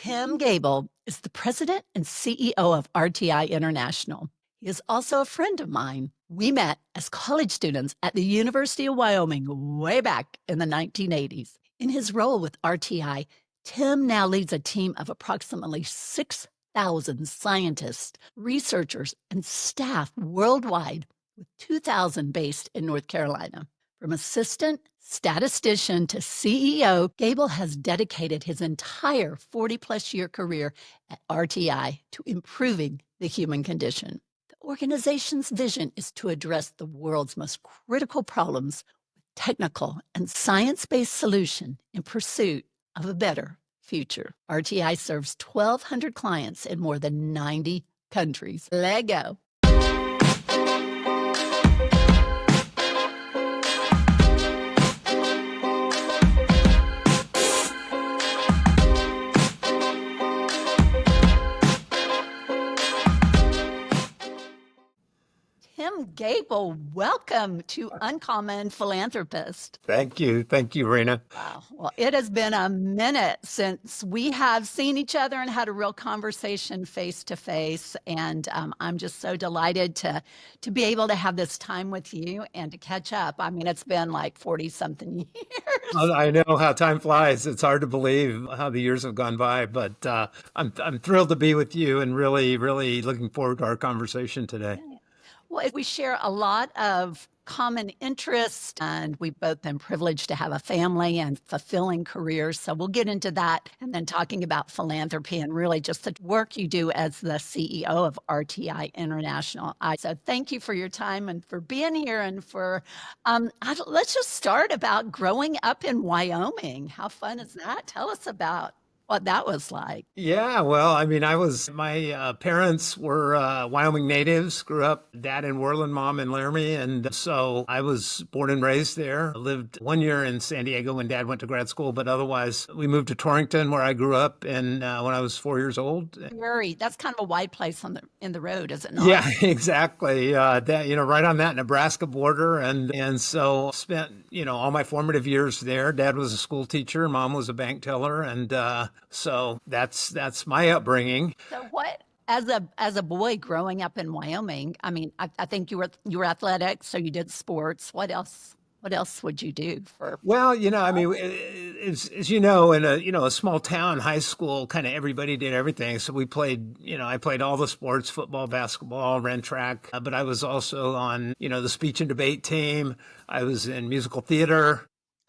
Tim Gabel is the president and CEO of RTI International. He is also a friend of mine. We met as college students at the University of Wyoming way back in the 1980s. In his role with RTI, Tim now leads a team of approximately 6,000 scientists, researchers, and staff worldwide, with 2,000 based in North Carolina. From assistant, statistician to CEO, Gabel has dedicated his entire 40-plus year career at RTI to improving the human condition. The organization's vision is to address the world's most critical problems with technical and science-based solution in pursuit of a better future. RTI serves 1,200 clients in more than 90 countries. Lego. Tim Gabel, welcome to Uncommon Philanthropist. Thank you. Thank you, Rena. Wow. Well, it has been a minute since we have seen each other and had a real conversation face to face. And I'm just so delighted to be able to have this time with you and to catch up. I mean, it's been like 40 something years. I know how time flies. It's hard to believe how the years have gone by, but I'm thrilled to be with you and really, really looking forward to our conversation today. Well, we share a lot of common interests, and we've both been privileged to have a family and fulfilling careers. So we'll get into that, and then talking about philanthropy and really just the work you do as the CEO of RTI International. So thank you for your time and for being here. And for let's just start about growing up in Wyoming. How fun is that? Tell us about what that was like. Yeah, well, I mean, my parents were Wyoming natives, grew up, dad in Worland, mom in Laramie. And so I was born and raised there. I lived 1 year in San Diego when dad went to grad school, but otherwise we moved to Torrington where I grew up when I was 4 years old. That's kind of a wide place in the road, is it not? Yeah, exactly. Right on that Nebraska border. And so spent, all my formative years there. Dad was a school teacher. Mom was a bank teller. And so that's my upbringing. So what, as a boy growing up in Wyoming, I mean, I think you were athletic, so you did sports. What else would you do for? Well, I mean, as you know, in a small town, high school, kind of everybody did everything. So we played, I played all the sports, football, basketball, ran track, but I was also on, the speech and debate team. I was in musical theater.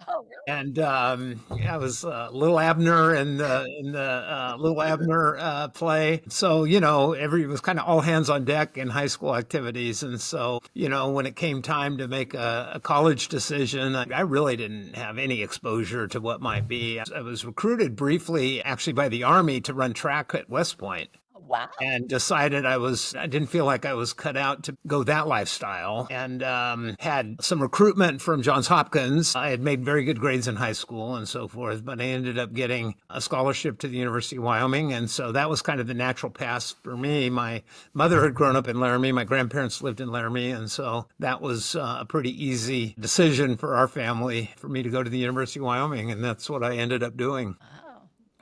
Oh, really? And I was Little Abner in the Little Abner play. So, it was kind of all hands on deck in high school activities. And so, when it came time to make a college decision, I really didn't have any exposure to what might be. I was recruited briefly, actually, by the Army to run track at West Point. Wow. And decided I didn't feel like I was cut out to go that lifestyle, and had some recruitment from Johns Hopkins. I had made very good grades in high school and so forth, but I ended up getting a scholarship to the University of Wyoming. And so that was kind of the natural path for me. My mother had grown up in Laramie. My grandparents lived in Laramie. And so that was a pretty easy decision for our family for me to go to the University of Wyoming. And that's what I ended up doing.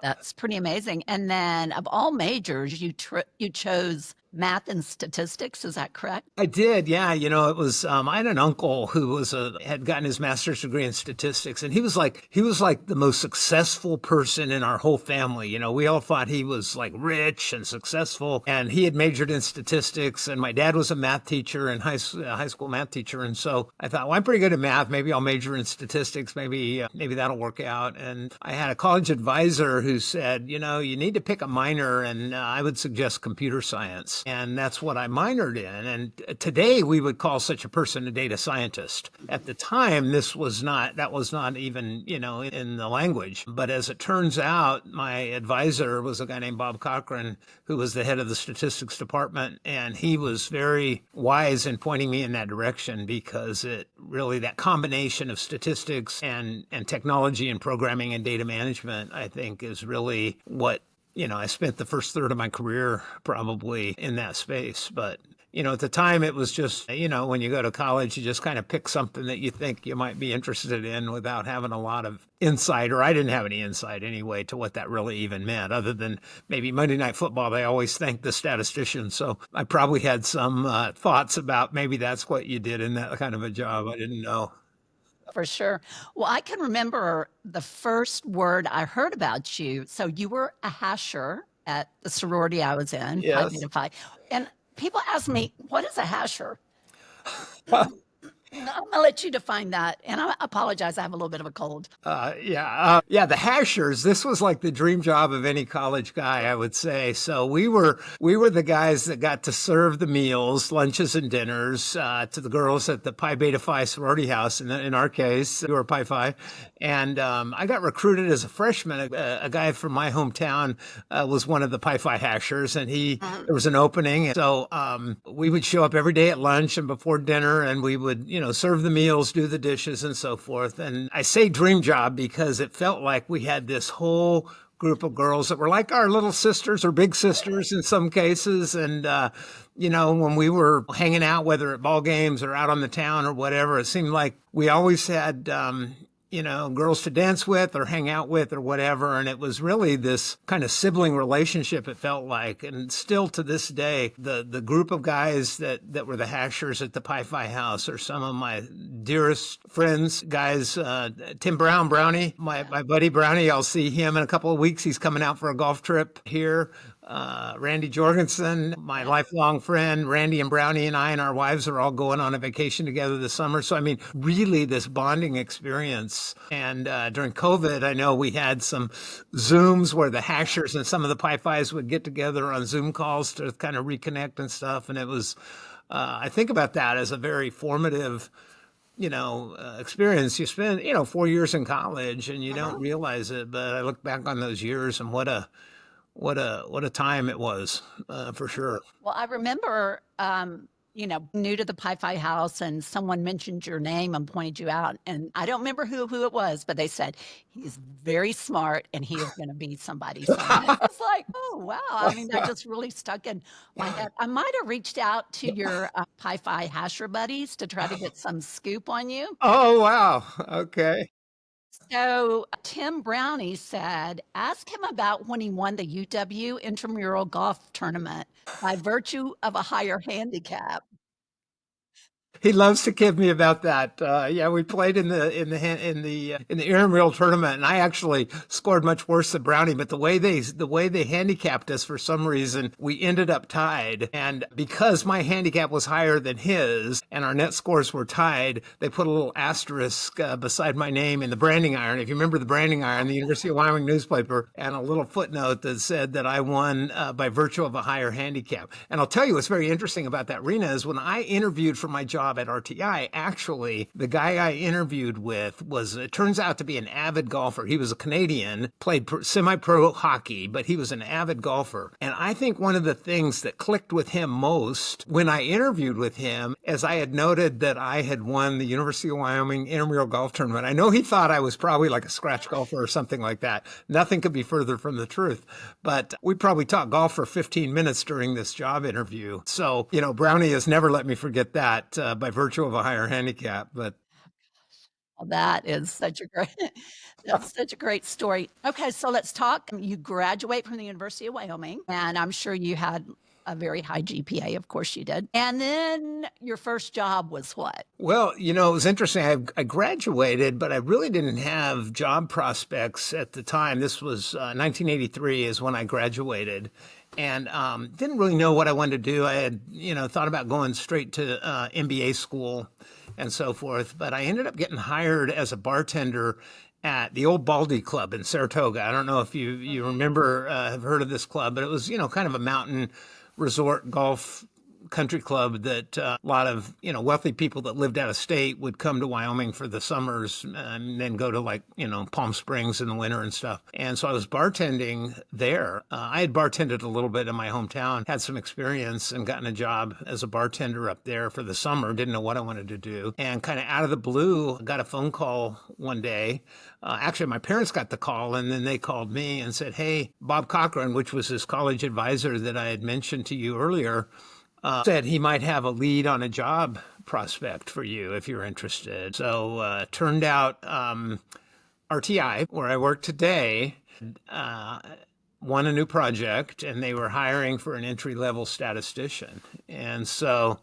That's pretty amazing. And then of all majors, you chose math and statistics. Is that correct? I did. Yeah. It was, I had an uncle who had gotten his master's degree in statistics, and he was like the most successful person in our whole family. We all thought he was like rich and successful, and he had majored in statistics, and my dad was a math teacher and high school math teacher. And so I thought, well, I'm pretty good at math. Maybe I'll major in statistics. Maybe that'll work out. And I had a college advisor who said, you need to pick a minor, and I would suggest computer science. And that's what I minored in. And today we would call such a person a data scientist. At the time, that was not even, in the language. But as it turns out, my advisor was a guy named Bob Cochran, who was the head of the statistics department. And he was very wise in pointing me in that direction, because that combination of statistics and technology and programming and data management, I think, is really what I spent the first third of my career probably in that space. But, at the time it was just, when you go to college, you just kind of pick something that you think you might be interested in without having a lot of insight, or I didn't have any insight anyway to what that really even meant, other than maybe Monday Night Football. They always thank the statistician. So I probably had some thoughts about maybe that's what you did in that kind of a job. I didn't know. For sure. Well, I can remember the first word I heard about you. So you were a hasher at the sorority I was in, Pi Yes. Beta Phi. And people ask me, what is a hasher? I'm going to let you define that. And I apologize, I have a little bit of a cold. Yeah. The hashers. This was like the dream job of any college guy, I would say. So we were the guys that got to serve the meals, lunches and dinners to the girls at the Pi Beta Phi sorority house. In our case, we were Pi Phi, and I got recruited as a freshman. A guy from my hometown was one of the Pi Phi hashers, and there was an opening. And so we would show up every day at lunch and before dinner, and we would serve the meals, do the dishes, and so forth. And I say dream job because it felt like we had this whole group of girls that were like our little sisters or big sisters in some cases. And, when we were hanging out, whether at ball games or out on the town or whatever, it seemed like we always had, girls to dance with or hang out with or whatever. And it was really this kind of sibling relationship, it felt like. And still to this day, the group of guys that were the hashers at the Pi Phi house are some of my dearest friends, guys. Tim Brown, Brownie, my buddy Brownie, I'll see him in a couple of weeks. He's coming out for a golf trip here. Randy Jorgensen, my lifelong friend, Randy and Brownie and I and our wives are all going on a vacation together this summer. So, I mean, really this bonding experience. And during COVID, I know we had some Zooms where the hashers and some of the Pi Phis would get together on Zoom calls to kind of reconnect and stuff. And it was, I think about that as a very formative experience. You spend, 4 years in college and you don't realize it. But I look back on those years and what a time it was, for sure. Well, I remember, new to the Pi Phi house, and someone mentioned your name and pointed you out. And I don't remember who it was, but they said he's very smart and he is going to be somebody someday. It's like, oh wow! I mean, that just really stuck in my head. I might have reached out to your Pi Phi hasher buddies to try to get some scoop on you. Oh, wow. Okay. So Tim Brownie said, ask him about when he won the UW intramural golf tournament by virtue of a higher handicap. He loves to kid me about that. Yeah, we played in the intramural tournament, and I actually scored much worse than Brownie. But the way they handicapped us, for some reason, we ended up tied. And because my handicap was higher than his, and our net scores were tied, they put a little asterisk beside my name in the branding iron. If you remember the branding iron, the University of Wyoming newspaper, and a little footnote that said that I won by virtue of a higher handicap. And I'll tell you what's very interesting about that, Rena, is when I interviewed for my job at RTI, actually, the guy I interviewed with it turns out to be an avid golfer. He was a Canadian, played semi-pro hockey, but he was an avid golfer. And I think one of the things that clicked with him most when I interviewed with him, as I had noted that I had won the University of Wyoming intramural golf tournament, I know he thought I was probably like a scratch golfer or something like that. Nothing could be further from the truth. But we probably talked golf for 15 minutes during this job interview. So, Brownie has never let me forget that by virtue of a higher handicap. But Well, that is such a great, that's such a great story. Okay, so let's talk. You graduate from the University of Wyoming, and I'm sure you had a very high GPA. Of course you did. And then your first job was what? Well, it was interesting. I graduated, but I really didn't have job prospects at the time. This was 1983 is when I graduated. And didn't really know what I wanted to do. I had, thought about going straight to MBA school and so forth. But I ended up getting hired as a bartender at the old Baldy Club in Saratoga. I don't know if you remember, have heard of this club, but it was, kind of a mountain resort golf country club that a lot of, wealthy people that lived out of state would come to Wyoming for the summers and then go to Palm Springs in the winter and stuff. And so I was bartending there. I had bartended a little bit in my hometown, had some experience and gotten a job as a bartender up there for the summer. Didn't know what I wanted to do. And kind of out of the blue, got a phone call one day. Actually, my parents got the call, and then they called me and said, hey, Bob Cochran, which was his college advisor that I had mentioned to you earlier, said he might have a lead on a job prospect for you if you're interested. So turned out RTI, where I work today, won a new project, and they were hiring for an entry-level statistician. And so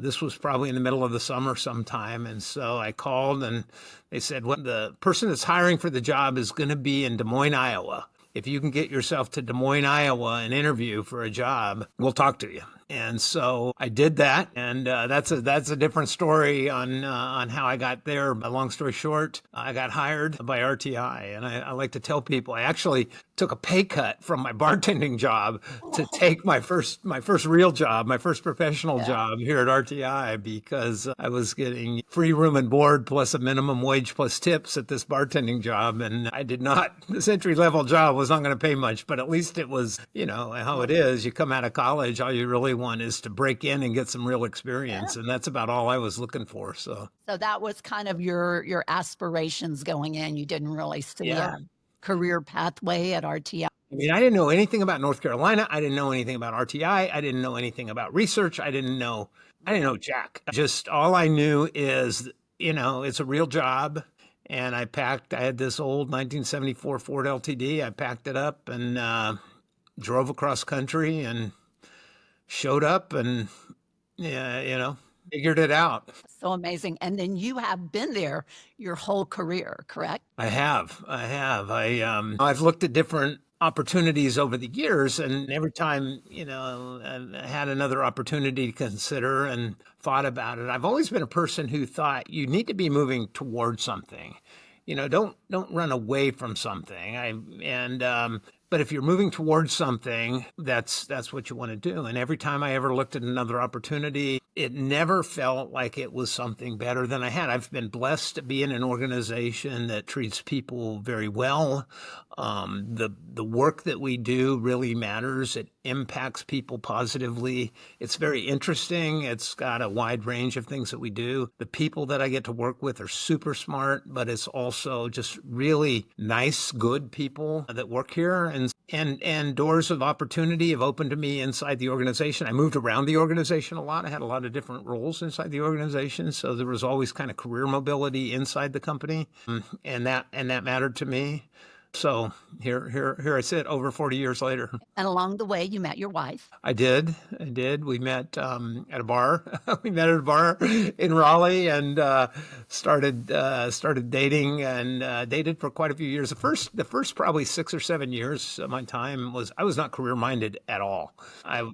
this was probably in the middle of the summer sometime. And so I called, and they said, well, the person that's hiring for the job is going to be in Des Moines, Iowa. If you can get yourself to Des Moines, Iowa, and interview for a job, we'll talk to you. And so I did that, and that's a different story on how I got there. A long story short, I got hired by RTI, and I like to tell people I actually took a pay cut from my bartending job to take my first real job, my first professional job here at RTI, because I was getting free room and board plus a minimum wage plus tips at this bartending job, and I did not. This entry level job was not going to pay much, but at least it was, how it is. You come out of college, all you really want is to break in and get some real experience, and that's about all I was looking for. So that was kind of your aspirations going in. You didn't really see a career pathway at RTI. I mean, I didn't know anything about North Carolina. I didn't know anything about RTI. I didn't know anything about research. I didn't know jack. Just all I knew is, it's a real job. And I had this old 1974 Ford LTD. I packed it up and drove across country and showed up and, figured it out. So amazing. And then you have been there your whole career, correct? I have. I've looked at different opportunities over the years, and every time, I had another opportunity to consider and thought about it. I've always been a person who thought you need to be moving towards something. Don't run away from something. But if you're moving towards something, that's what you want to do. And every time I ever looked at another opportunity, it never felt like it was something better than I had. I've been blessed to be in an organization that treats people very well. The work that we do really matters. It impacts people positively. It's very interesting. It's got a wide range of things that we do. The people that I get to work with are super smart, but it's also just really nice, good people that work here. And doors of opportunity have opened to me inside the organization. I moved around the organization a lot. I had a lot of different roles inside the organization. So there was always kind of career mobility inside the company. And that mattered to me. So here I sit over 40 years later. And along the way, you met your wife. I did. We met at a bar. We met at a bar in Raleigh and started dating and dated for quite a few years. The first probably 6 or 7 years of my time I was not career minded at all.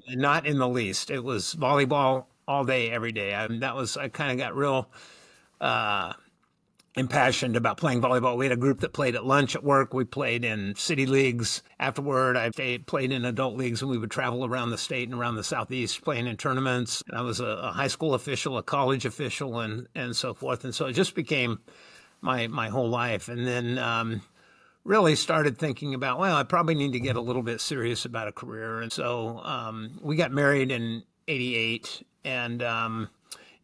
Not in the least. It was volleyball all day, every day. I kind of got real impassioned about playing volleyball. We had a group that played at lunch at work. We played in city leagues. Afterward, I played in adult leagues, and we would travel around the state and around the Southeast playing in tournaments. I was a high school official, a college official, and so forth. And so it just became my whole life. And then really started thinking about, well, I probably need to get a little bit serious about a career. And so we got married in '88, and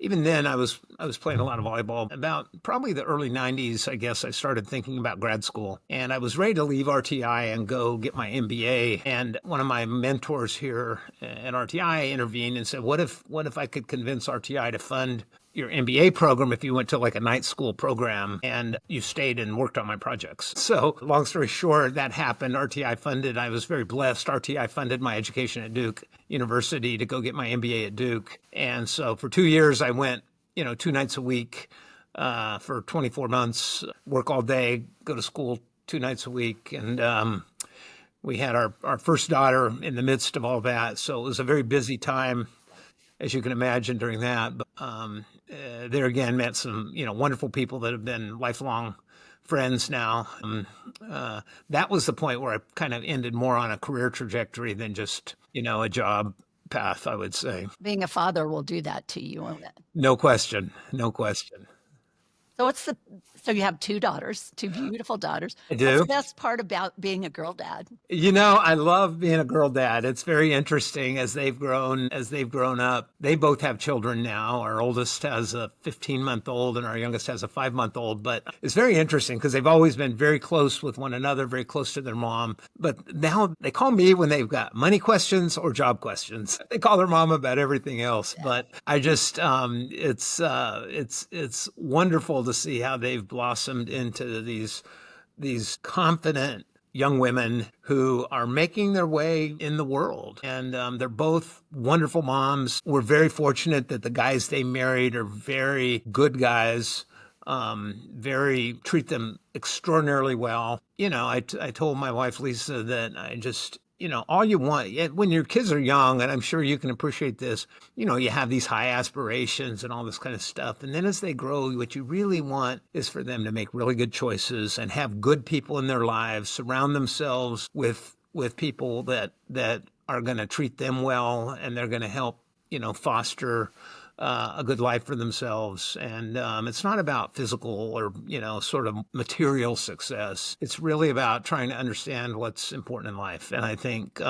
even then, I was playing a lot of volleyball. About probably the early '90s, I guess, I started thinking about grad school. And I was ready to leave RTI and go get my MBA. And one of my mentors here at RTI intervened and said, what if I could convince RTI to fund your MBA program if you went to like a night school program and you stayed and worked on my projects? So long story short, that happened. RTI funded. I was very blessed. RTI funded my education at Duke University to go get my MBA at Duke. And so for 2 years, I went, 2 nights a week for 24 months, work all day, go to school 2 nights a week. And we had our first daughter in the midst of all that. So it was a very busy time, as you can imagine, during that. But there again, met some, wonderful people that have been lifelong friends now. That was the point where I kind of ended more on a career trajectory than just, a job path, I would say. Being a father will do that to you, won't it? No question. So So you have two daughters, two beautiful daughters. I What's the do. best part about being a girl dad? I love being a girl dad. It's very interesting as they've grown up. They both have children now. Our oldest has a 15-month-old and our youngest has a 5-month-old. But it's very interesting because they've always been very close with one another, very close to their mom. But now they call me when they've got money questions or job questions. They call their mom about everything else. But I just, it's wonderful to see how they've blossomed into these confident young women who are making their way in the world. And they're both wonderful moms. We're very fortunate that the guys they married are very good guys, treat them extraordinarily well. I told my wife, Lisa, that I just, all you want when your kids are young, and I'm sure you can appreciate this, you have these high aspirations and all this kind of stuff. And then as they grow, what you really want is for them to make really good choices and have good people in their lives, surround themselves with people that are going to treat them well and they're going to help, foster a good life for themselves. And it's not about physical or, sort of material success. It's really about trying to understand what's important in life. And I think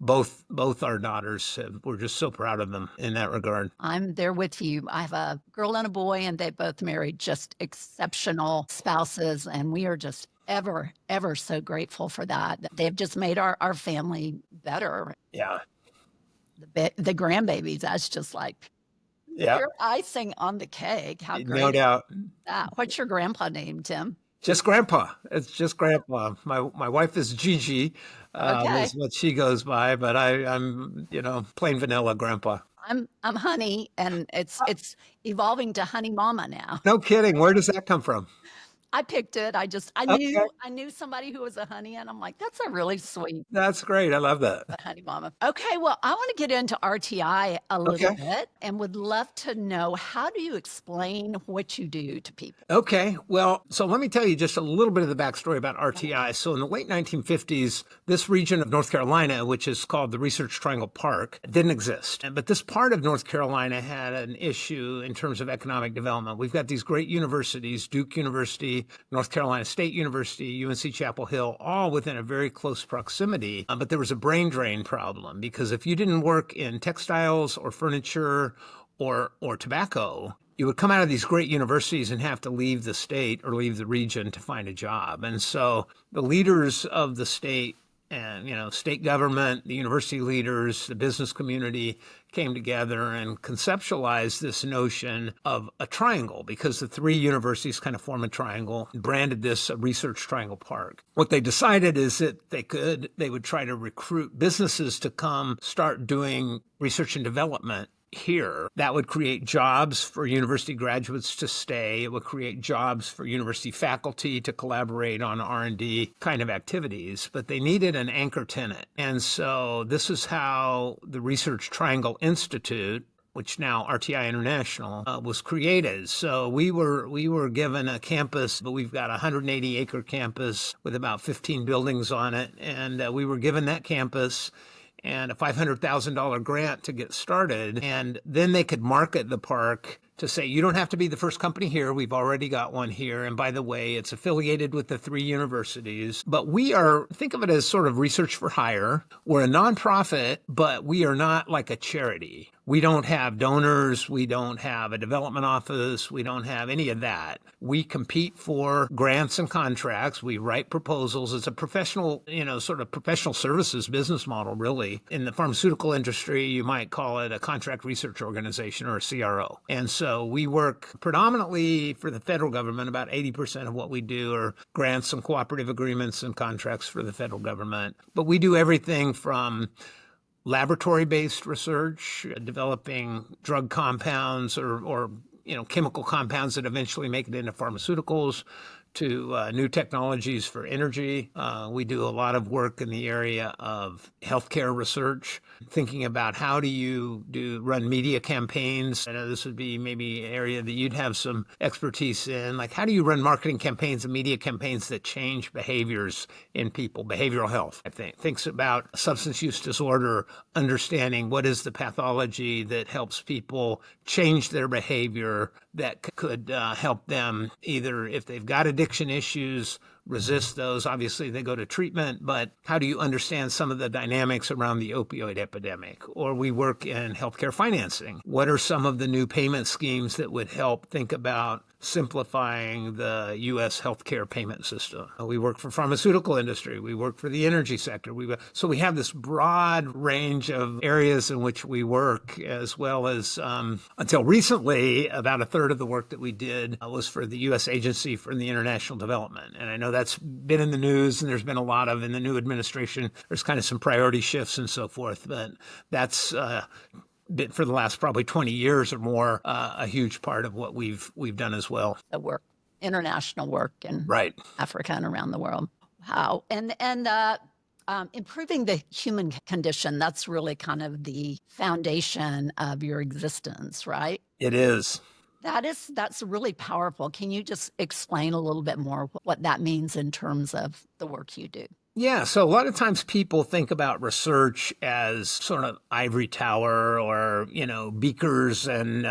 both our daughters, we're just so proud of them in that regard. I'm there with you. I have a girl and a boy, and they both married just exceptional spouses. And we are just ever, ever so grateful for that. They've just made our family better. Yeah. The grandbabies, that's just like Yeah. your icing on the cake. How great No doubt. is that? What's your grandpa name, Tim? Just grandpa. It's just grandpa. My wife is Gigi, Okay. is what she goes by, but I'm plain vanilla grandpa. I'm Honey, and it's evolving to Honey Mama now. No kidding. Where does that come from? I picked it. I Okay. knew somebody who was a honey, and I'm like, that's a really sweet That's great. I love that. honey mama. Okay, well, I want to get into RTI a little Okay. bit and would love to know, how do you explain what you do to people? Okay. Well, so let me tell you just a little bit of the backstory about RTI. So in the late 1950s, this region of North Carolina, which is called the Research Triangle Park, didn't exist. But this part of North Carolina had an issue in terms of economic development. We've got these great universities, Duke University, North Carolina State University, UNC Chapel Hill, all within a very close proximity. But there was a brain drain problem because if you didn't work in textiles or furniture or tobacco, you would come out of these great universities and have to leave the state or leave the region to find a job. And so the leaders of the state and, state government, the university leaders, the business community came together and conceptualized this notion of a triangle because the three universities kind of form a triangle, branded this a Research Triangle Park. What they decided is that they would try to recruit businesses to come start doing research and development here. That would create jobs for university graduates to stay. It would create jobs for university faculty to collaborate on R&D kind of activities, but they needed an anchor tenant. And so this is how the Research Triangle Institute, which now RTI International, was created. So we were given a campus, but we've got a 180-acre campus with about 15 buildings on it. And we were given that campus and a $500,000 grant to get started. And then they could market the park to say, you don't have to be the first company here. We've already got one here. And by the way, it's affiliated with the three universities. But think of it as sort of research for hire. We're a nonprofit, but we are not like a charity. We don't have donors. We don't have a development office. We don't have any of that. We compete for grants and contracts. We write proposals. It's a professional, sort of professional services business model, really. In the pharmaceutical industry, you might call it a contract research organization or a CRO. And so we work predominantly for the federal government. About 80% of what we do are grants and cooperative agreements and contracts for the federal government. But we do everything from laboratory-based research, developing drug compounds or chemical compounds that eventually make it into pharmaceuticals, to new technologies for energy. We do a lot of work in the area of healthcare research, thinking about how do you run media campaigns. I know this would be maybe an area that you'd have some expertise in. Like, how do you run marketing campaigns and media campaigns that change behaviors in people, behavioral health, I think. Thinks about substance use disorder, understanding what is the pathology that helps people change their behavior that could help them either if they've got addiction issues, resist those. Obviously, they go to treatment, but how do you understand some of the dynamics around the opioid epidemic? Or we work in healthcare financing. What are some of the new payment schemes that would help think about simplifying the U.S. healthcare payment system? We work for pharmaceutical industry. We work for the energy sector. So we have this broad range of areas in which we work, as well as until recently, about a third of the work that we did was for the U.S. Agency for the International Development. And I know that's been in the news, and there's been a lot of in the new administration. There's kind of some priority shifts and so forth, but that's been for the last probably 20 years or more a huge part of what we've done as well. The work, international work in Right. Africa and around the world. Wow. And improving the human condition, that's really kind of the foundation of your existence, right? It is. That's really powerful. Can you just explain a little bit more what that means in terms of the work you do? Yeah, so a lot of times people think about research as sort of ivory tower or, beakers and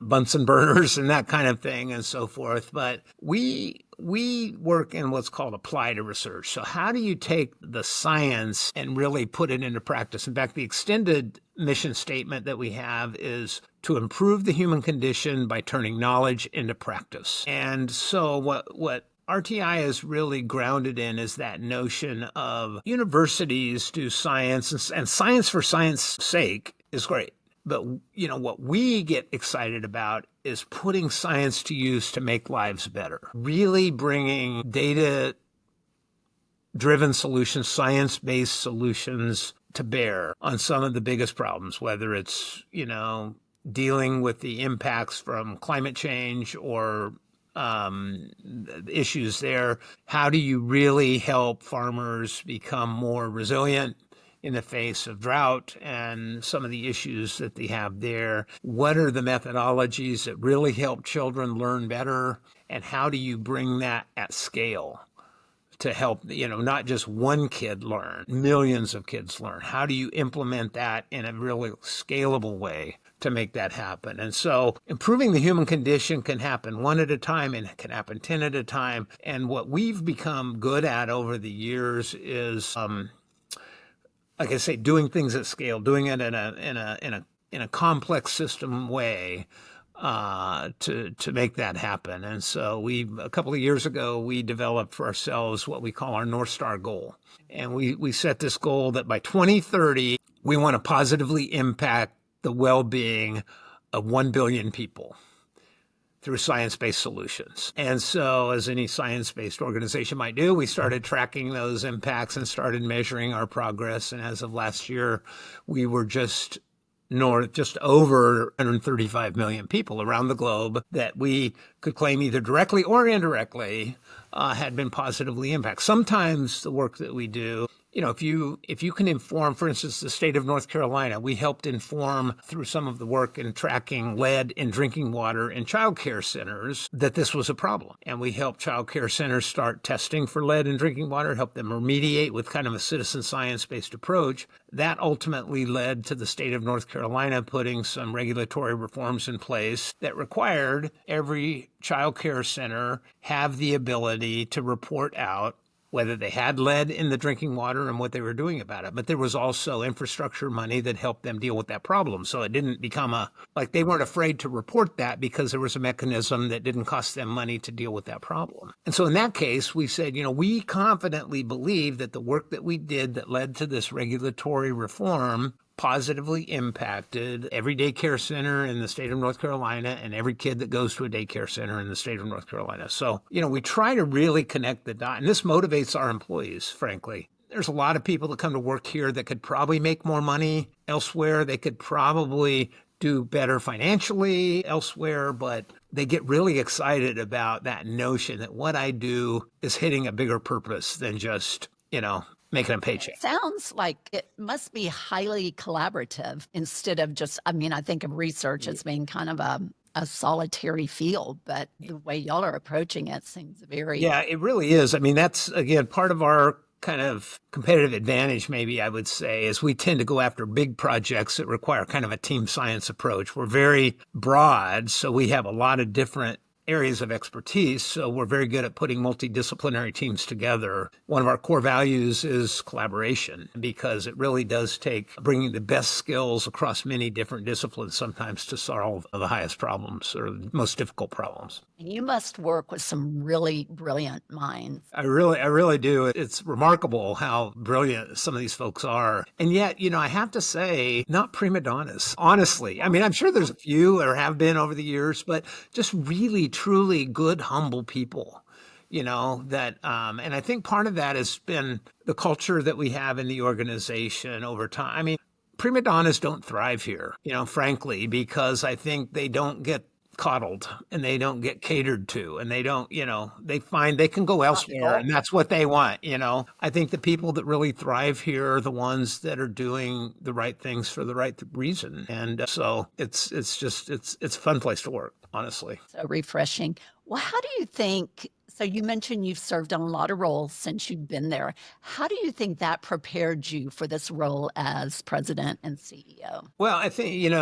Bunsen burners and that kind of thing and so forth. But we work in what's called applied research. So how do you take the science and really put it into practice? In fact, the extended mission statement that we have is to improve the human condition by turning knowledge into practice. And so what RTI is really grounded in is that notion of universities do science, and science for science sake is great. But, what we get excited about is putting science to use to make lives better, really bringing data-driven solutions, science-based solutions to bear on some of the biggest problems, whether it's, dealing with the impacts from climate change or issues there. How do you really help farmers become more resilient in the face of drought and some of the issues that they have there? What are the methodologies that really help children learn better? And how do you bring that at scale to help, not just one kid learn, millions of kids learn? How do you implement that in a really scalable way to make that happen? And so improving the human condition can happen one at a time and it can happen 10 at a time. And what we've become good at over the years is, like I say, doing things at scale, doing it in a complex system way to make that happen. And so a couple of years ago, we developed for ourselves what we call our North Star goal. And we set this goal that by 2030, we want to positively impact the well-being of 1 billion people through science-based solutions. And so, as any science-based organization might do, we started tracking those impacts and started measuring our progress. And as of last year, we were just over 135 million people around the globe that we could claim either directly or indirectly had been positively impacted. Sometimes the work that we do, if you can inform, for instance, the state of North Carolina, we helped inform through some of the work in tracking lead in drinking water in child care centers that this was a problem. And we helped child care centers start testing for lead in drinking water, help them remediate with kind of a citizen science-based approach. That ultimately led to the state of North Carolina putting some regulatory reforms in place that required every child care center have the ability to report out whether they had lead in the drinking water and what they were doing about it. But there was also infrastructure money that helped them deal with that problem. So it didn't become they weren't afraid to report that because there was a mechanism that didn't cost them money to deal with that problem. And so in that case, we said, we confidently believe that the work that we did that led to this regulatory reform positively impacted every daycare center in the state of North Carolina and every kid that goes to a daycare center in the state of North Carolina. So, we try to really connect the dot, and this motivates our employees, frankly. There's a lot of people that come to work here that could probably make more money elsewhere. They could probably do better financially elsewhere, but they get really excited about that notion that what I do is hitting a bigger purpose than just, making a paycheck. It sounds like it must be highly collaborative instead of just, I think of research as being kind of a solitary field, but the way y'all are approaching it seems very... Yeah, it really is. That's, again, part of our kind of competitive advantage, maybe I would say, is we tend to go after big projects that require kind of a team science approach. We're very broad, so we have a lot of different areas of expertise. So we're very good at putting multidisciplinary teams together. One of our core values is collaboration because it really does take bringing the best skills across many different disciplines sometimes to solve the highest problems or the most difficult problems. And you must work with some really brilliant minds. I really do. It's remarkable how brilliant some of these folks are. And yet, I have to say, not prima donnas, honestly. I mean, I'm sure there's a few or have been over the years, but just really, truly good, humble people, that, and I think part of that has been the culture that we have in the organization over time. I mean, prima donnas don't thrive here, frankly, because I think they don't get coddled and they don't get catered to and they don't, they find they can go elsewhere and that's what they want. I think the people that really thrive here are the ones that are doing the right things for the right reason. And so it's a fun place to work, honestly. So refreshing. Well, how do you think, so you mentioned you've served on a lot of roles since you've been there. How do you think that prepared you for this role as president and CEO? Well, I think,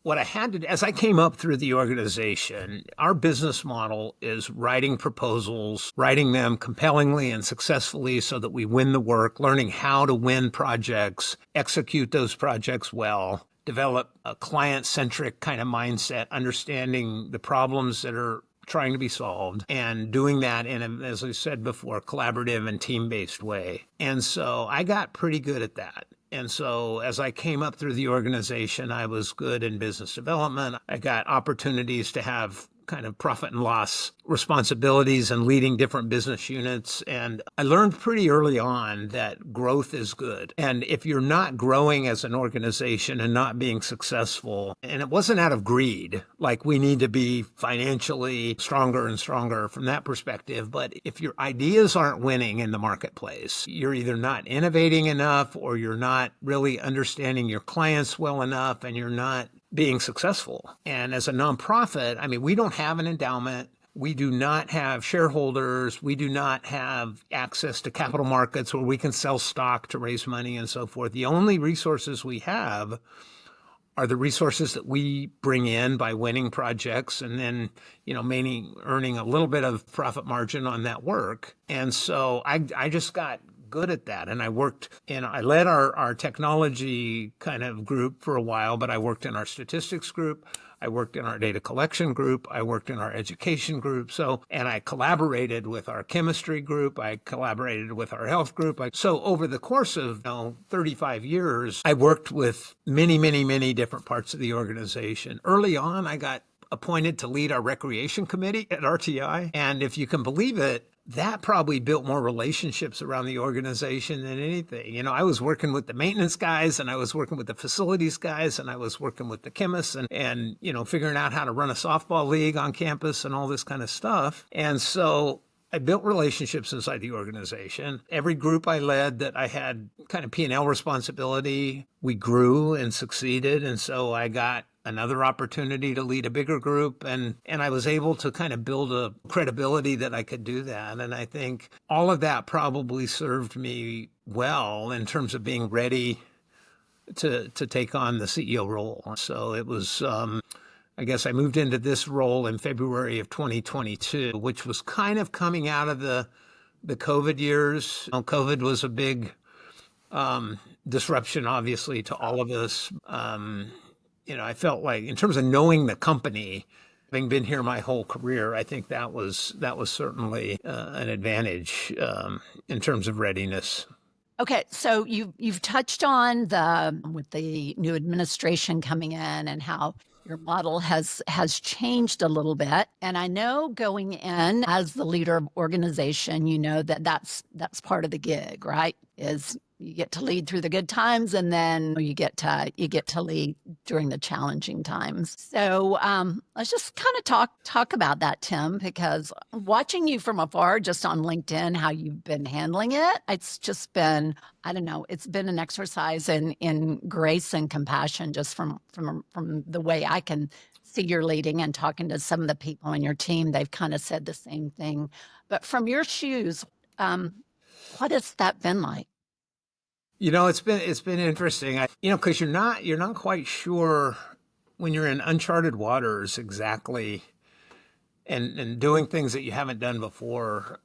what I had to do, as I came up through the organization, our business model is writing proposals, writing them compellingly and successfully so that we win the work, learning how to win projects, execute those projects well, develop a client-centric kind of mindset, understanding the problems that are trying to be solved, and doing that in a, as I said before, collaborative and team-based way. And so I got pretty good at that. And so as I came up through the organization, I was good in business development. I got opportunities to have kind of profit and loss responsibilities and leading different business units. And I learned pretty early on that growth is good. And if you're not growing as an organization and not being successful, and it wasn't out of greed, like we need to be financially stronger and stronger from that perspective, but if your ideas aren't winning in the marketplace, you're either not innovating enough or you're not really understanding your clients well enough and you're not being successful. And as a nonprofit, I mean, we don't have an endowment. We do not have shareholders. We do not have access to capital markets where we can sell stock to raise money and so forth. The only resources we have are the resources that we bring in by winning projects and then, earning a little bit of profit margin on that work. And so I just got good at that. And I led our technology kind of group for a while, but I worked in our statistics group. I worked in our data collection group. I worked in our education group. And I collaborated with our chemistry group. I collaborated with our health group. So over the course of 35 years, I worked with many, many, many different parts of the organization. Early on, I got appointed to lead our recreation committee at RTI. And if you can believe it, that probably built more relationships around the organization than anything. I was working with the maintenance guys and I was working with the facilities guys and I was working with the chemists and figuring out how to run a softball league on campus and all this kind of stuff. And so I built relationships inside the organization. Every group I led that I had kind of P&L responsibility, we grew and succeeded. And so I got another opportunity to lead a bigger group. And I was able to kind of build a credibility that I could do that. And I think all of that probably served me well in terms of being ready to take on the CEO role. So it was, I guess I moved into this role in February of 2022, which was kind of coming out of the COVID years. COVID was a big disruption, obviously, to all of us. I felt like in terms of knowing the company, having been here my whole career, I think that was certainly an advantage in terms of readiness. Okay, so you've touched on with the new administration coming in and how your model has changed a little bit. And I know going in as the leader of organization, that's part of the gig, right? Is you get to lead through the good times and then you get to lead during the challenging times. So let's just kind of talk about that, Tim, because watching you from afar just on LinkedIn, how you've been handling it, it's just been, I don't know, it's been an exercise in grace and compassion just from the way I can see you're leading and talking to some of the people on your team, they've kind of said the same thing. But from your shoes, what has that been like? It's been interesting. Because you're not quite sure when you're in uncharted waters exactly, and doing things that you haven't done before,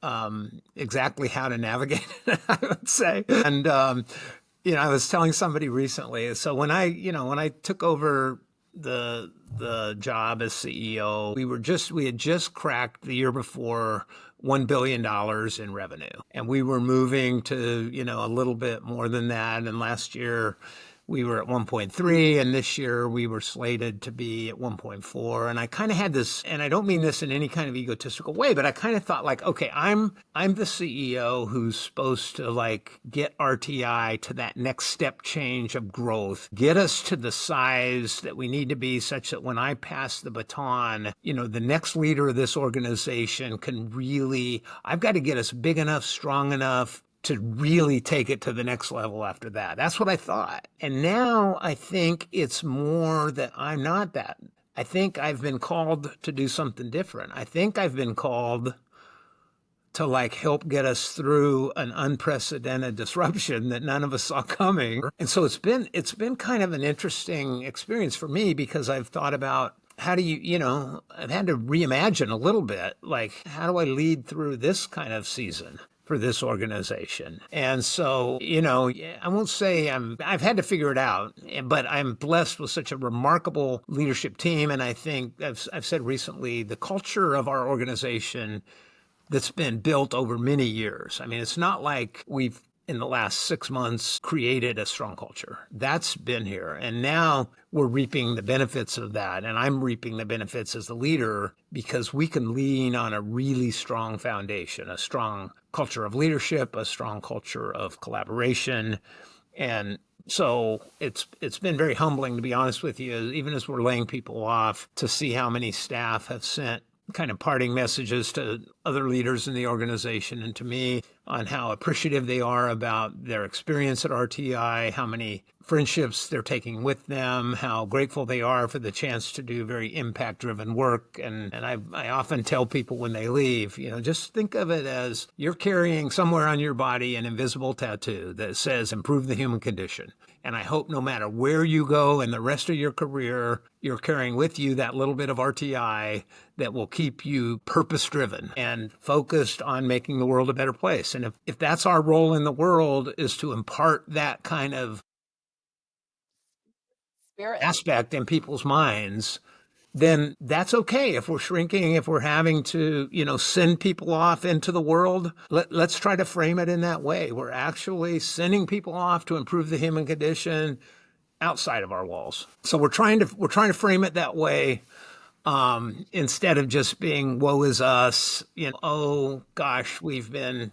exactly how to navigate it, I would say. And I was telling somebody recently. So when I took over the job as CEO, we had just cracked the year before $1 billion in revenue, and we were moving to a little bit more than that. And last year we were at 1.3, and this year we were slated to be at 1.4. And I kind of had this, and I don't mean this in any kind of egotistical way, but I kind of thought like, okay, I'm the CEO who's supposed to like get RTI to that next step change of growth, get us to the size that we need to be such that when I pass the baton, the next leader of this organization can really, I've got to get us big enough, strong enough to really take it to the next level after that. That's what I thought. And now I think it's more that I'm not that. I think I've been called to do something different. I think I've been called to like help get us through an unprecedented disruption that none of us saw coming. And so it's been kind of an interesting experience for me, because I've thought about how do I've had to reimagine a little bit, like, how do I lead through this kind of season for this organization? And so, I won't say I've had to figure it out, but I'm blessed with such a remarkable leadership team. And I think I've said recently, the culture of our organization that's been built over many years. I mean, it's not like we've in the last 6 months created a strong culture. That's been here. And now we're reaping the benefits of that. And I'm reaping the benefits as the leader, because we can lean on a really strong foundation, a strong culture of leadership, a strong culture of collaboration. And so it's been very humbling, to be honest with you, even as we're laying people off, to see how many staff have sent kind of parting messages to other leaders in the organization and to me on how appreciative they are about their experience at RTI, how many friendships they're taking with them, how grateful they are for the chance to do very impact-driven work. And I often tell people when they leave, just think of it as you're carrying somewhere on your body an invisible tattoo that says improve the human condition. And I hope no matter where you go in the rest of your career, you're carrying with you that little bit of RTI that will keep you purpose-driven and focused on making the world a better place. And if that's our role in the world, is to impart that kind of Spirit. aspect in people's minds, then that's okay. If we're shrinking, if we're having to, send people off into the world, let's try to frame it in that way. We're actually sending people off to improve the human condition outside of our walls. So we're trying to frame it that way, instead of just being woe is us. Oh gosh, we've been,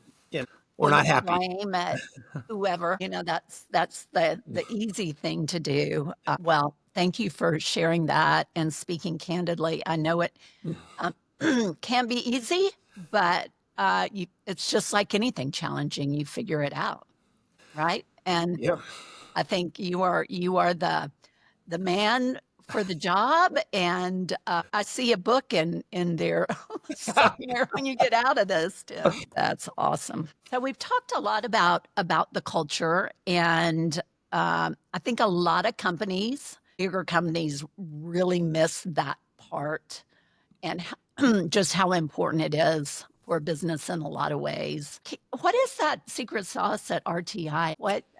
we're not happy. Blame at whoever. That's the easy thing to do. Well, thank you for sharing that and speaking candidly. I know it can be easy, but it's just like anything challenging. You figure it out, right? And Yep. I think you are the man for the job, and I see a book in there somewhere when you get out of this, Tim. That's awesome. So we've talked a lot about the culture, and I think a lot of companies, bigger companies, really miss that part, and just how important it is for business in a lot of ways. What is that secret sauce at RTI?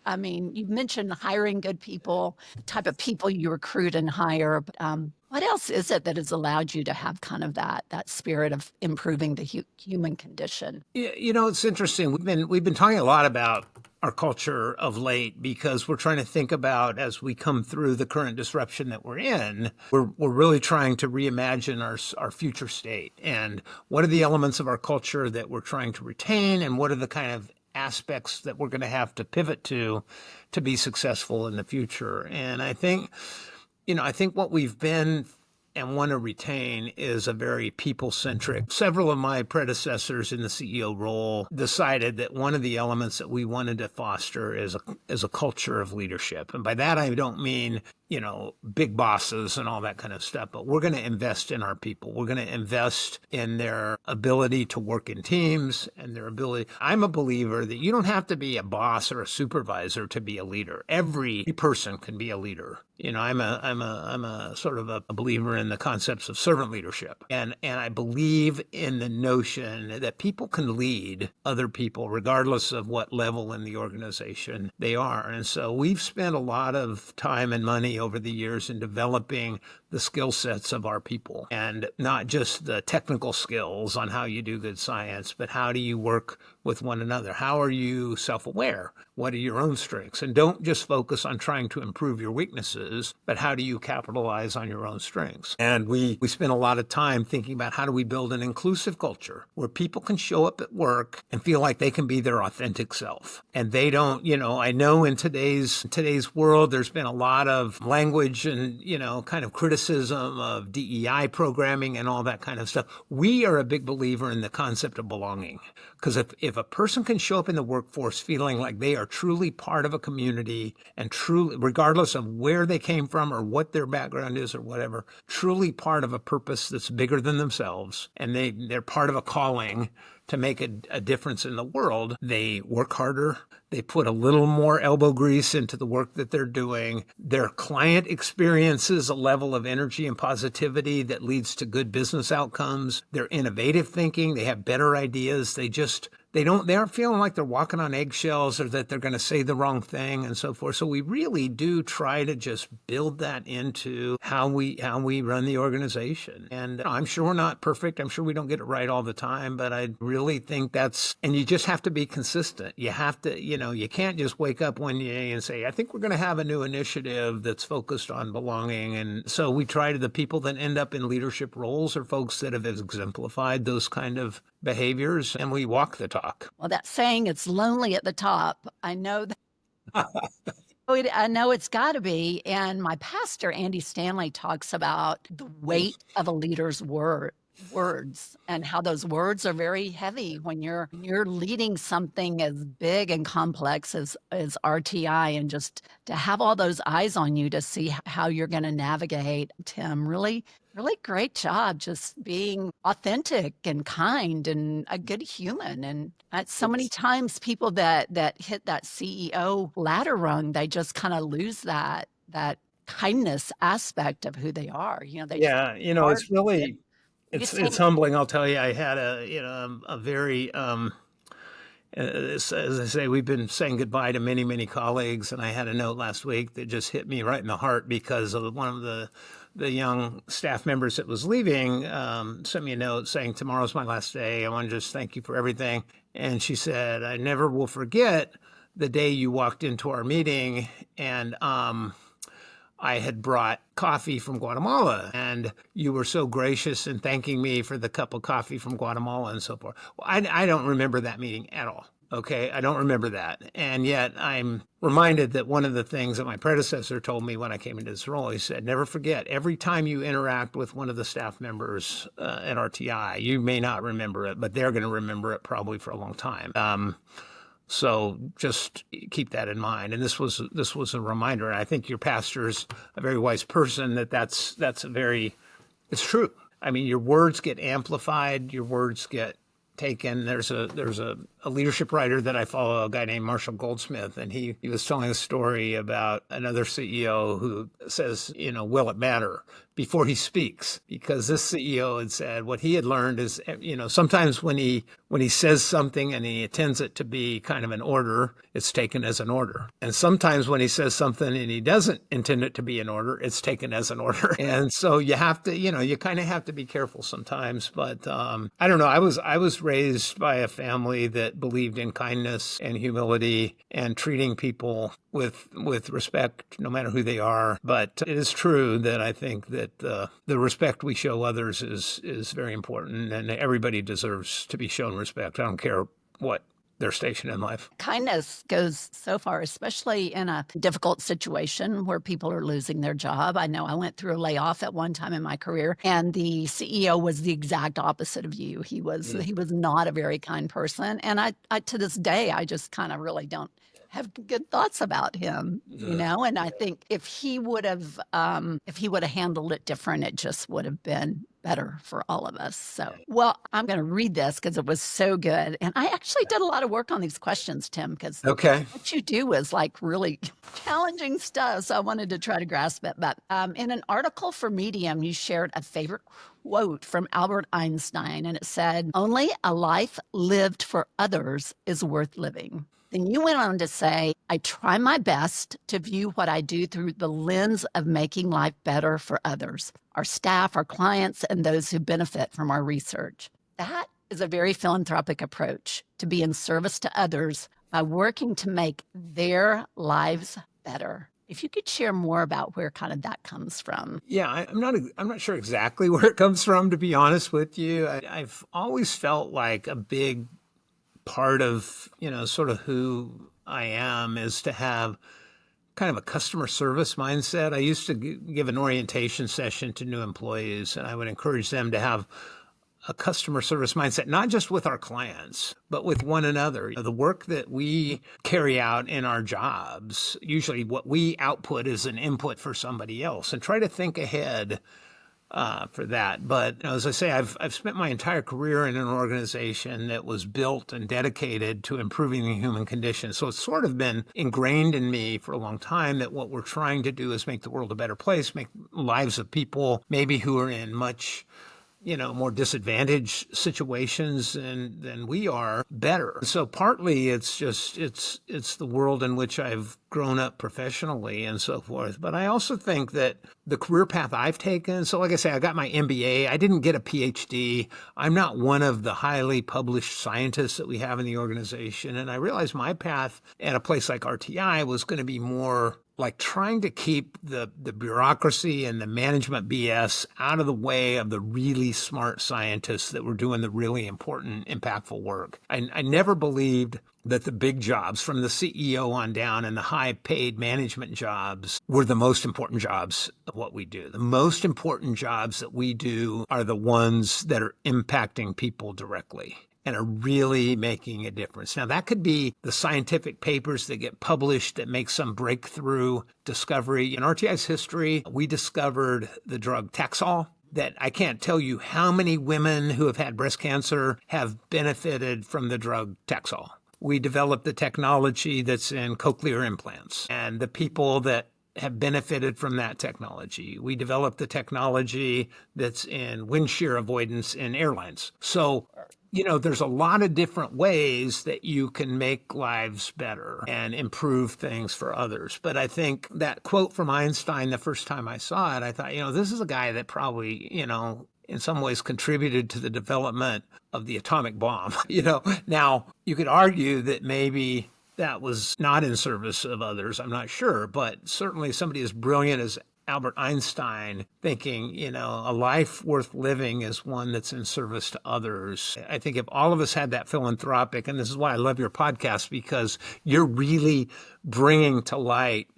You mentioned hiring good people, the type of people you recruit and hire. But what else is it that has allowed you to have kind of that spirit of improving the human condition? Yeah, it's interesting. We've been talking a lot about our culture of late, because we're trying to think about, as we come through the current disruption that we're in, we're really trying to reimagine our future state, and what are the elements of our culture that we're trying to retain, and what are the kind of aspects that we're going to have to pivot to be successful in the future. And I think what we've been and want to retain is a very people-centric. Several of my predecessors in the CEO role decided that one of the elements that we wanted to foster is a culture of leadership. And by that, I don't mean big bosses and all that kind of stuff, but we're going to invest in our people. We're going to invest in their ability to work in teams and their ability. I'm a believer that you don't have to be a boss or a supervisor to be a leader. Every person can be a leader. I'm a sort of a believer in the concepts of servant leadership. And I believe in the notion that people can lead other people regardless of what level in the organization they are. And so we've spent a lot of time and money over the years in developing the skill sets of our people, and not just the technical skills on how you do good science, but how do you work with one another? How are you self-aware? What are your own strengths? And don't just focus on trying to improve your weaknesses, but how do you capitalize on your own strengths? And we spend a lot of time thinking about how do we build an inclusive culture where people can show up at work and feel like they can be their authentic self. And they don't, I know in today's world, there's been a lot of language and, kind of criticism of DEI programming and all that kind of stuff. We are a big believer in the concept of belonging. Because if a person can show up in the workforce feeling like they are truly part of a community and truly, regardless of where they came from or what their background is or whatever, truly part of a purpose that's bigger than themselves, and they're part of a calling to make a difference in the world, they work harder. They put a little more elbow grease into the work that they're doing. Their client experiences a level of energy and positivity that leads to good business outcomes. They're innovative thinking. They have better ideas. They aren't feeling like they're walking on eggshells or that they're going to say the wrong thing and so forth. So we really do try to just build that into how we run the organization. And I'm sure we're not perfect. I'm sure we don't get it right all the time, but I really think and you just have to be consistent. You have to, you can't just wake up one day and say, I think we're going to have a new initiative that's focused on belonging. And so we try to, the people that end up in leadership roles are folks that have exemplified those kind of behaviors, and we walk the talk. Well, that saying, it's lonely at the top. I know that. I know it's got to be. And my pastor, Andy Stanley, talks about the weight of a leader's words and how those words are very heavy when you're leading something as big and complex as RTI, and just to have all those eyes on you to see how you're going to navigate. Tim, really great job just being authentic and kind and a good human. And so many times people that hit that CEO ladder rung, they just kind of lose that kindness aspect of who they are. It's really, it's humbling. I'll tell you, I had a very, as I say, we've been saying goodbye to many, many colleagues, and I had a note last week that just hit me right in the heart because of one of the young staff members that was leaving sent me a note saying, tomorrow's my last day. I want to just thank you for everything. And she said, I never will forget the day you walked into our meeting and I had brought coffee from Guatemala, and you were so gracious in thanking me for the cup of coffee from Guatemala and so forth. Well, I don't remember that meeting at all. Okay, I don't remember that. And yet I'm reminded that one of the things that my predecessor told me when I came into this role, he said, never forget, every time you interact with one of the staff members at RTI, you may not remember it, but they're going to remember it probably for a long time. So just keep that in mind. And this was a reminder. And I think your pastor's a very wise person that's it's true. I mean, your words get amplified, your words get taken. There's a leadership writer that I follow, a guy named Marshall Goldsmith, and he was telling a story about another CEO who says, will it matter before he speaks? Because this CEO had said what he had learned is, sometimes when he says something and he intends it to be kind of an order, it's taken as an order. And sometimes when he says something and he doesn't intend it to be an order, it's taken as an order. And so you have to, you kind of have to be careful sometimes. But I don't know. I was raised by a family that believed in kindness and humility and treating people with respect, no matter who they are. But it is true that I think that the respect we show others is very important, and everybody deserves to be shown respect. I don't care what their station in life. Kindness goes so far, especially in a difficult situation where people are losing their job. I know I went through a layoff at one time in my career, and the CEO was the exact opposite of you. He was not a very kind person. And I to this day, I just kind of really don't have good thoughts about him, and I think if he would have handled it different, it just would have been better for all of us. So, well, I'm going to read this because it was so good. And I actually did a lot of work on these questions, Tim, because Okay. what you do is like really challenging stuff. So I wanted to try to grasp it. But in an article for Medium, you shared a favorite quote from Albert Einstein, and it said, "Only a life lived for others is worth living." Then you went on to say, "I try my best to view what I do through the lens of making life better for others, our staff, our clients, and those who benefit from our research." That is a very philanthropic approach, to be in service to others by working to make their lives better. If you could share more about where kind of that comes from. Yeah, I'm not sure exactly where it comes from, to be honest with you. I've always felt like a big part of, sort of who I am is to have kind of a customer service mindset. I used to give an orientation session to new employees, and I would encourage them to have a customer service mindset, not just with our clients, but with one another. The work that we carry out in our jobs, usually what we output is an input for somebody else, and try to think ahead for that. But as I say, I've spent my entire career in an organization that was built and dedicated to improving the human condition. So it's sort of been ingrained in me for a long time that what we're trying to do is make the world a better place, make lives of people maybe who are in much more disadvantaged situations than we are better. So partly it's the world in which I've grown up professionally and so forth. But I also think that the career path I've taken, so like I say, I got my MBA. I didn't get a PhD. I'm not one of the highly published scientists that we have in the organization. And I realized my path at a place like RTI was going to be more like trying to keep the bureaucracy and the management BS out of the way of the really smart scientists that were doing the really important, impactful work. I never believed that the big jobs from the CEO on down and the high paid management jobs were the most important jobs of what we do. The most important jobs that we do are the ones that are impacting people directly and are really making a difference. Now, that could be the scientific papers that get published that make some breakthrough discovery. In RTI's history, we discovered the drug Taxol, that I can't tell you how many women who have had breast cancer have benefited from the drug Taxol. We developed the technology that's in cochlear implants, and the people that have benefited from that technology. We developed the technology that's in wind shear avoidance in airlines. So there's a lot of different ways that you can make lives better and improve things for others. But I think that quote from Einstein, the first time I saw it, I thought, this is a guy that probably, in some ways contributed to the development of the atomic bomb. Now you could argue that maybe that was not in service of others. I'm not sure, but certainly somebody as brilliant as Albert Einstein thinking, a life worth living is one that's in service to others. I think if all of us had that philanthropic, and this is why I love your podcast, because you're really bringing to light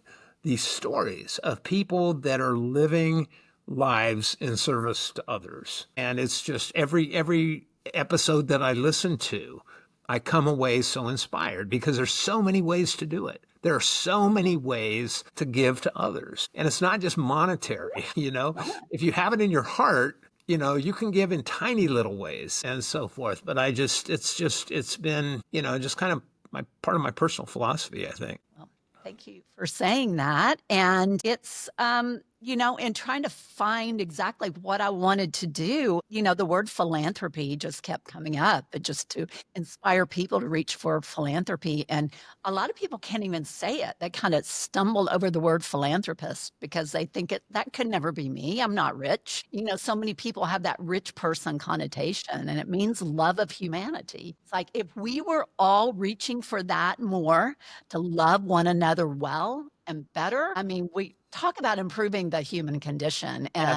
these stories of people that are living lives in service to others. And it's just every episode that I listen to, I come away so inspired because there's so many ways to do it. There are so many ways to give to others. And it's not just monetary, If you have it in your heart, you can give in tiny little ways and so forth. But it's been, just kind of part of my personal philosophy, I think. Well, thank you for saying that. And it's, in trying to find exactly what I wanted to do, the word philanthropy just kept coming up, but just to inspire people to reach for philanthropy. And a lot of people can't even say it. They kind of stumble over the word philanthropist because they think that could never be me. I'm not rich. So many people have that rich person connotation, and it means love of humanity. It's like if we were all reaching for that more, to love one another well and better, we talk about improving the human condition. And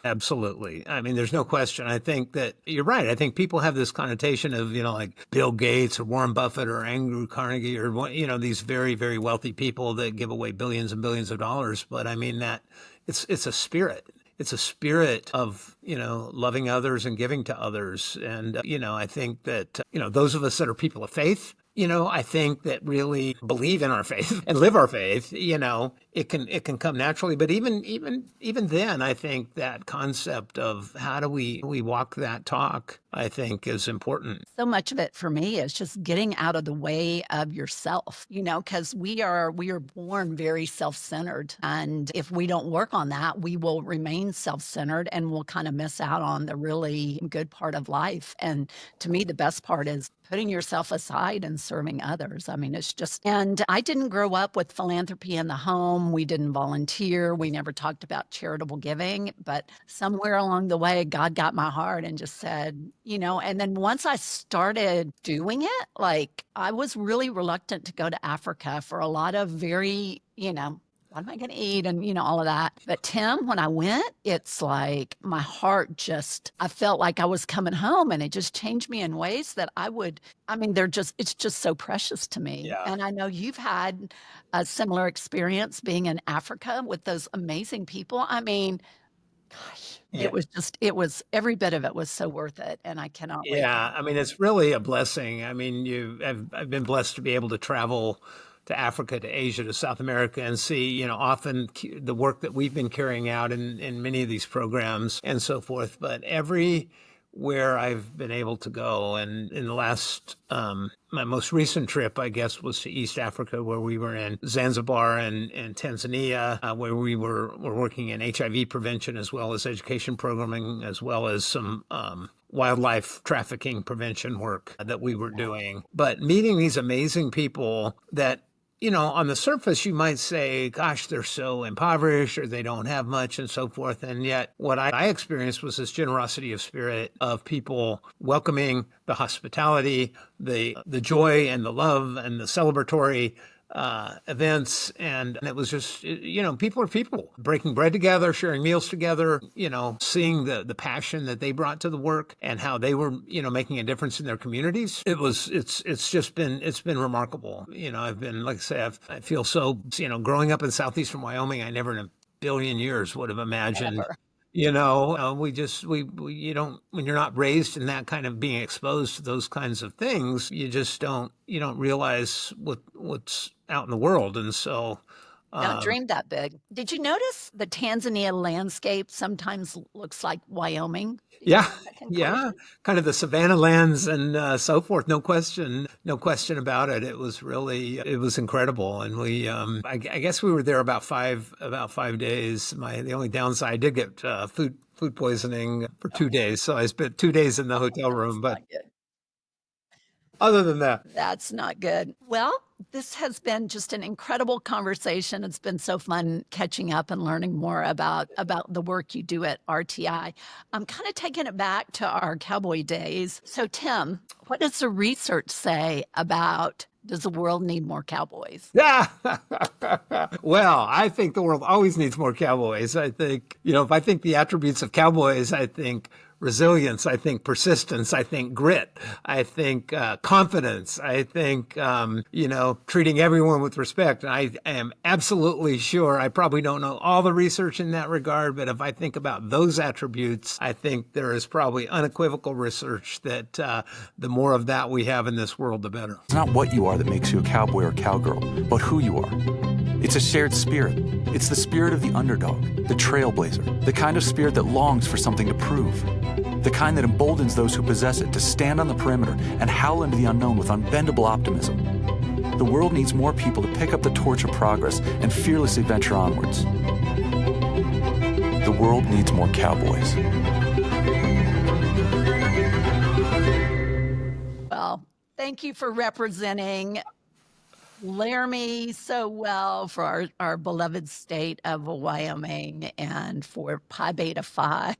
Absolutely. I mean, there's no question. I think that you're right. I think people have this connotation of, like Bill Gates or Warren Buffett or Andrew Carnegie or, these very, very wealthy people that give away billions and billions of dollars. But I mean that it's a spirit. It's a spirit of, loving others and giving to others. And, I think that, those of us that are people of faith, I think that really believe in our faith and live our faith, it can come naturally. But even then, I think that concept of how do we walk that talk, I think is important. So much of it for me is just getting out of the way of yourself, because we are born very self-centered. And if we don't work on that, we will remain self-centered and we'll kind of miss out on the really good part of life. And to me, the best part is putting yourself aside and serving others. I mean, it's just, and I didn't grow up with philanthropy in the home. We didn't volunteer. We never talked about charitable giving, but somewhere along the way, God got my heart and just said, and then once I started doing it, like I was really reluctant to go to Africa for a lot of very, what am I going to eat? And, all of that. But Tim, when I went, it's like my heart I felt like I was coming home and it just changed me in ways that it's just so precious to me. Yeah. And I know you've had a similar experience being in Africa with those amazing people. I mean, gosh, Yeah. it was every bit of it was so worth it. And I cannot wait. Yeah, I mean, it's really a blessing. I mean, I've been blessed to be able to travel to Africa, to Asia, to South America, and see, often the work that we've been carrying out in many of these programs and so forth. But everywhere I've been able to go, and in the last, my most recent trip, I guess, was to East Africa, where we were in Zanzibar and Tanzania, where we were working in HIV prevention as well as education programming, as well as some wildlife trafficking prevention work that we were doing. But meeting these amazing people that, on the surface, you might say, gosh, they're so impoverished or they don't have much and so forth. And yet what I experienced was this generosity of spirit of people welcoming, the hospitality, the joy and the love and the celebratory events. And it was just, people are people breaking bread together, sharing meals together, seeing the passion that they brought to the work and how they were, making a difference in their communities. It's been remarkable. I've been, like I say, I feel so, growing up in southeastern Wyoming, I never in a billion years would have imagined. Ever. We don't, when you're not raised in that kind of being exposed to those kinds of things, you don't realize what's out in the world. And so, Don't dream that big. Did you notice the Tanzania landscape sometimes looks like Wyoming? Did you yeah, make that yeah, conclusion? kind of the savanna lands and so forth. No question about it. It was incredible. And I guess we were there about 5 days. The only downside, I did get food poisoning for 2 days. So I spent 2 days in the hotel room. But Not good. other than that, That's not good. Well, this has been just an incredible conversation. It's been so fun catching up and learning more about the work you do at RTI. I'm kind of taking it back to our cowboy days. So, Tim, what does the research say about does the world need more cowboys? yeah. Well, I think the world always needs more cowboys. I think, if I think the attributes of cowboys, I think resilience, I think persistence, I think grit, I think confidence, I think, treating everyone with respect. And I am absolutely sure, I probably don't know all the research in that regard, but if I think about those attributes, I think there is probably unequivocal research that the more of that we have in this world, the better. It's not what you are that makes you a cowboy or cowgirl, but who you are. It's a shared spirit. It's the spirit of the underdog, the trailblazer, the kind of spirit that longs for something to prove, the kind that emboldens those who possess it to stand on the perimeter and howl into the unknown with unbendable optimism. The world needs more people to pick up the torch of progress and fearlessly venture onwards. The world needs more cowboys. Well, thank you for representing Laramie so well for our beloved state of Wyoming and for Pi Beta Phi.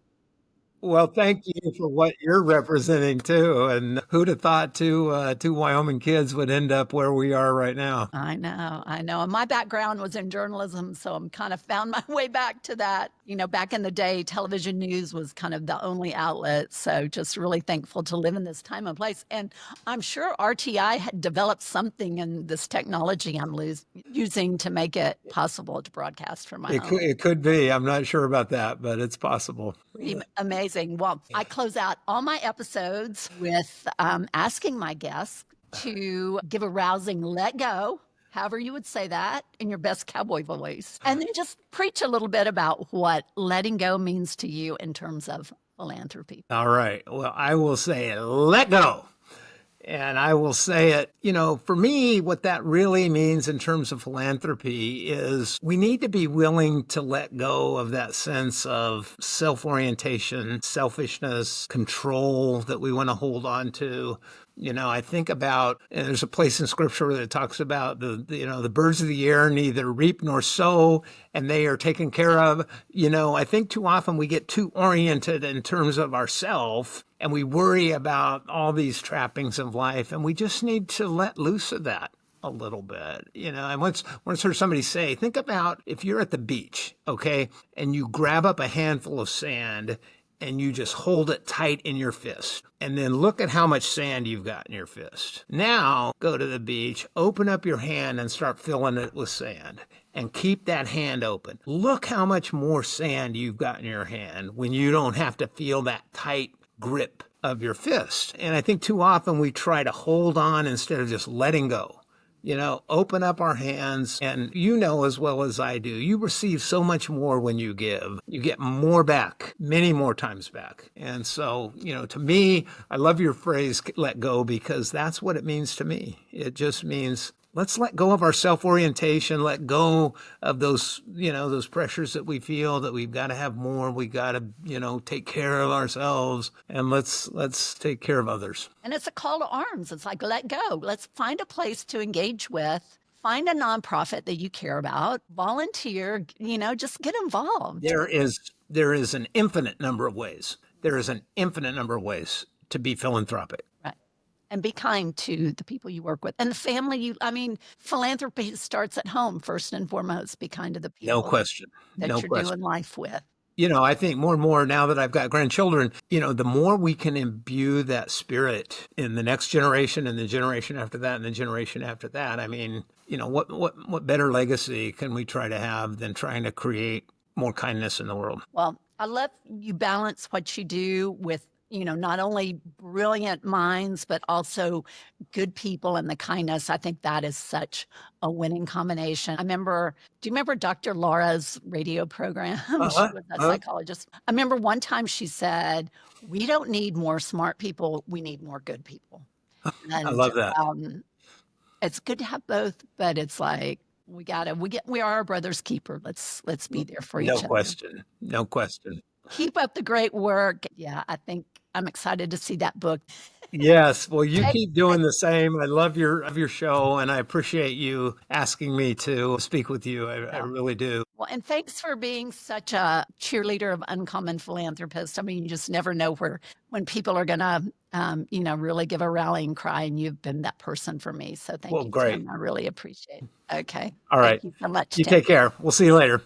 Well, thank you for what you're representing too. And who'd have thought two Wyoming kids would end up where we are right now? I know. And my background was in journalism, so I'm kind of found my way back to that. Back in the day, television news was kind of the only outlet. So just really thankful to live in this time and place. And I'm sure RTI had developed something in this technology I'm using to make it possible to broadcast from my home. It could be. I'm not sure about that, but it's possible. Amazing. Well, I close out all my episodes with asking my guests to give a rousing let go, however you would say that, in your best cowboy voice. And then just preach a little bit about what letting go means to you in terms of philanthropy. All right. Well, I will say, let go. And I will say it, for me, what that really means in terms of philanthropy is we need to be willing to let go of that sense of self-orientation, selfishness, control that we want to hold on to. I think about, and there's a place in scripture that talks about the birds of the air neither reap nor sow, and they are taken care of. I think too often we get too oriented in terms of ourself, and we worry about all these trappings of life, and we just need to let loose of that a little bit. I once heard somebody say, think about if you're at the beach, okay, and you grab up a handful of sand and you just hold it tight in your fist. And then look at how much sand you've got in your fist. Now go to the beach, open up your hand and start filling it with sand. And keep that hand open. Look how much more sand you've got in your hand when you don't have to feel that tight grip of your fist. And I think too often we try to hold on instead of just letting go. Open up our hands, and as well as I do, you receive so much more when you give. You get more back, many more times back. And so, to me, I love your phrase, let go, because that's what it means to me. It just means let's let go of our self-orientation, let go of those pressures that we feel that we've got to have more, we got to, take care of ourselves, and let's take care of others. And it's a call to arms. It's like, let go. Let's find a place to engage with. Find a nonprofit that you care about, volunteer, just get involved. There is an infinite number of ways. There is an infinite number of ways to be philanthropic. Right. And be kind to the people you work with and the family. Philanthropy starts at home first and foremost. Be kind to the people No question. that No you're question. doing life with. I think more and more now that I've got grandchildren, the more we can imbue that spirit in the next generation and the generation after that and the generation after that. What better legacy can we try to have than trying to create more kindness in the world? Well, I love you balance what you do with, not only brilliant minds, but also good people and the kindness. I think that is such a winning combination. Do you remember Dr. Laura's radio program? She was a psychologist. I remember one time she said, we don't need more smart people. We need more good people. And, I love that. It's good to have both, but it's like, we are our brother's keeper. Let's be there for each other. No question. Keep up the great work. Yeah, I think I'm excited to see that book. Yes. Well, you keep doing the same. I love your show, and I appreciate you asking me to speak with you. I really do. Well, and thanks for being such a cheerleader of uncommon philanthropists. You just never know when people are going to, really give a rallying cry, and you've been that person for me. So thank you, great. Tim. I really appreciate it. Okay. All right. Thank you so much, You Tim. take care. We'll see you later.